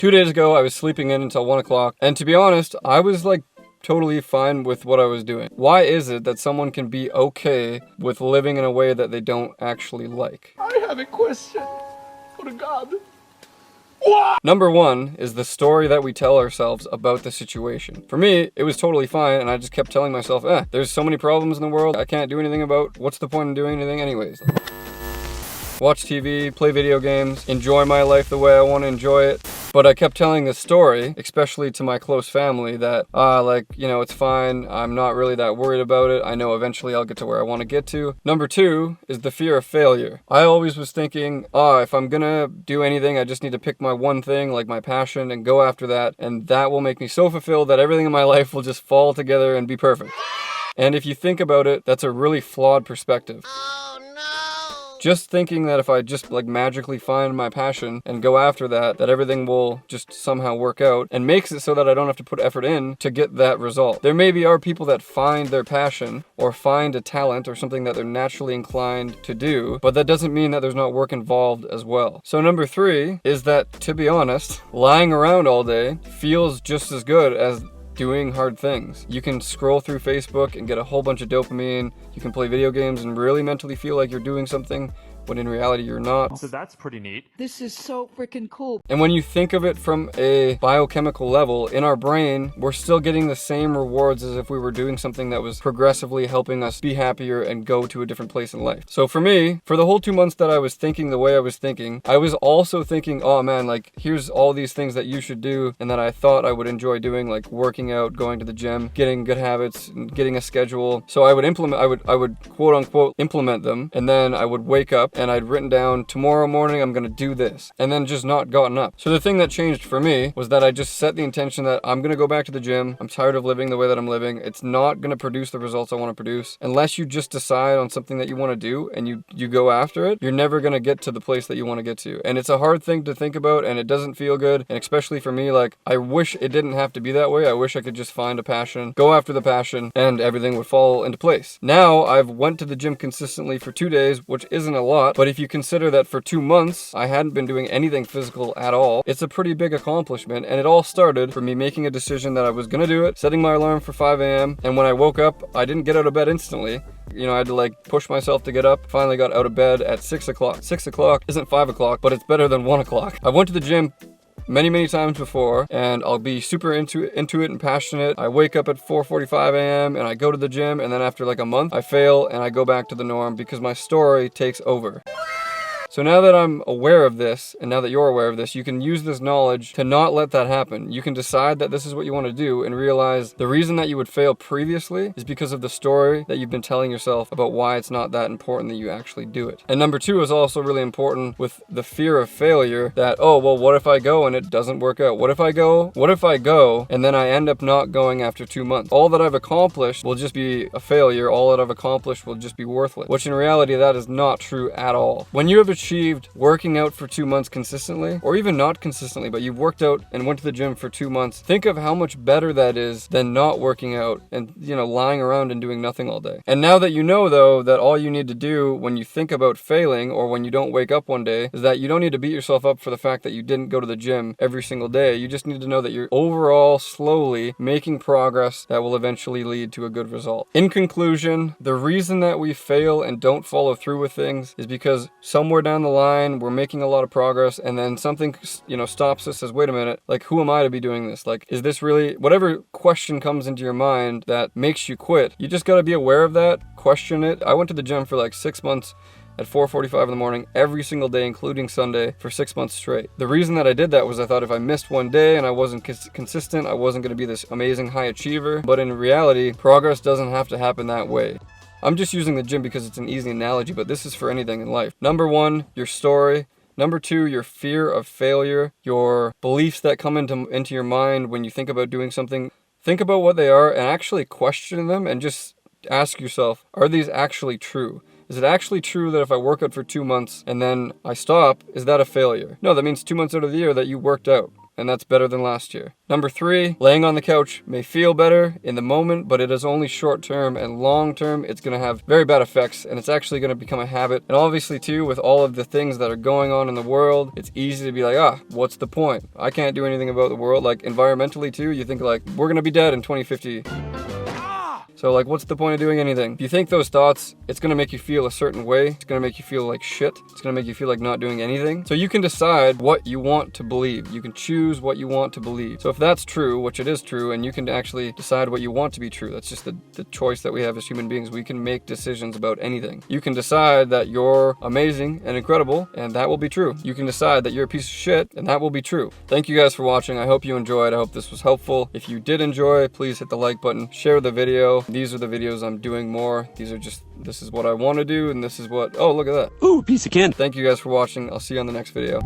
2 days ago, I was sleeping in until 1 o'clock, and to be honest, I was like totally fine with what I was doing. Why is it that someone can be okay with living in a way that they don't actually like? I have a question for God. Number one is the story that we tell ourselves about the situation. For me, it was totally fine, and I just kept telling myself, there's so many problems in the world I can't do anything about. What's the point in doing anything anyways? Watch TV, play video games, enjoy my life the way I want to enjoy it. But I kept telling this story, especially to my close family, that, it's fine. I'm not really that worried about it. I know eventually I'll get to where I want to get to. Number two is the fear of failure. I always was thinking, if I'm gonna do anything, I just need to pick my one thing, like my passion, and go after that. And that will make me so fulfilled that everything in my life will just fall together and be perfect. And if you think about it, that's a really flawed perspective. Just thinking that if I just magically find my passion and go after that everything will just somehow work out, and makes it so that I don't have to put effort in to get that result. There maybe are people that find their passion or find a talent or something that they're naturally inclined to do, but that doesn't mean that there's not work involved as well. So number three is that, to be honest, lying around all day feels just as good as doing hard things. You can scroll through Facebook and get a whole bunch of dopamine. You can play video games and really mentally feel like you're doing something, when in reality you're not. So that's pretty neat. This is so freaking cool. And when you think of it from a biochemical level, in our brain, we're still getting the same rewards as if we were doing something that was progressively helping us be happier and go to a different place in life. So for me, for the whole 2 months that I was thinking the way I was thinking, I was also thinking, oh man, here's all these things that you should do and that I thought I would enjoy doing, like working out, going to the gym, getting good habits, and getting a schedule. So I would quote unquote implement them, and then I would wake up and I'd written down, tomorrow morning I'm gonna do this, and then just not gotten up. So the thing that changed for me was that I just set the intention that I'm gonna go back to the gym. I'm tired of living the way that I'm living. It's not gonna produce the results I want to produce. Unless you just decide on something that you want to do and you go after it, you're never gonna get to the place that you want to get to. And it's a hard thing to think about, and it doesn't feel good. And especially for me, I wish it didn't have to be that way. I wish I could just find a passion, go after the passion, and everything would fall into place. Now I've went to the gym consistently for 2 days, which isn't a lot, but if you consider that for 2 months I hadn't been doing anything physical at all, it's a pretty big accomplishment. And it all started from me making a decision that I was gonna do it, setting my alarm for 5 a.m. and when I woke up, I didn't get out of bed instantly. I had to push myself to get up. Finally got out of bed at 6 o'clock. 6 o'clock isn't 5 o'clock, but it's better than 1 o'clock. I went to the gym many times before, and I'll be super into it and passionate. I wake up at 4:45 a.m. and I go to the gym, and then after a month, I fail and I go back to the norm because my story takes over. So now that I'm aware of this, and now that you're aware of this, you can use this knowledge to not let that happen. You can decide that this is what you want to do and realize the reason that you would fail previously is because of the story that you've been telling yourself about why it's not that important that you actually do it. And number two is also really important with the fear of failure, that, what if I go and it doesn't work out? What if I go and then I end up not going after 2 months? All that I've accomplished will just be a failure. All that I've accomplished will just be worthless, which in reality, that is not true at all. When you have achieved working out for 2 months consistently, or even not consistently, but you've worked out and went to the gym for 2 months, think of how much better that is than not working out and, lying around and doing nothing all day. And now that you know, though, that all you need to do when you think about failing or when you don't wake up one day is that you don't need to beat yourself up for the fact that you didn't go to the gym every single day. You just need to know that you're overall slowly making progress that will eventually lead to a good result. In conclusion, the reason that we fail and don't follow through with things is because somewhere down the line we're making a lot of progress, and then something stops us, says, wait a minute, who am I to be doing this? Is this really, whatever question comes into your mind that makes you quit, you just got to be aware of that, question it. I went to the gym for 6 months at 4:45 in the morning every single day, including Sunday, for 6 months straight. The reason that I did that was I thought if I missed one day and I wasn't consistent, I wasn't going to be this amazing high achiever. But in reality, progress doesn't have to happen that way. I'm just using the gym because it's an easy analogy, but this is for anything in life. Number one, your story. Number two, your fear of failure, your beliefs that come into your mind when you think about doing something. Think about what they are and actually question them, and just ask yourself, are these actually true? Is it actually true that if I work out for 2 months and then I stop, is that a failure? No, that means 2 months out of the year that you worked out. and that's better than last year. Number 3, laying on the couch may feel better in the moment, but it is only short term, and long term it's going to have very bad effects, and it's actually going to become a habit. And obviously too, with all of the things that are going on in the world, it's easy to be like, what's the point? I can't do anything about the world. Like environmentally too, you think like, we're going to be dead in 2050. So like, what's the point of doing anything? If you think those thoughts, it's gonna make you feel a certain way. It's gonna make you feel like shit. It's gonna make you feel like not doing anything. So you can decide what you want to believe. You can choose what you want to believe. So if that's true, which it is true, and you can actually decide what you want to be true. That's just the choice that we have as human beings. We can make decisions about anything. You can decide that you're amazing and incredible, and that will be true. You can decide that you're a piece of shit, and that will be true. Thank you guys for watching. I hope you enjoyed. I hope this was helpful. If you did enjoy, please hit the like button, share the video. These are the videos I'm doing more. This is what I want to do, and this is what, oh, look at that. Ooh, piece of candy. Thank you guys for watching. I'll see you on the next video.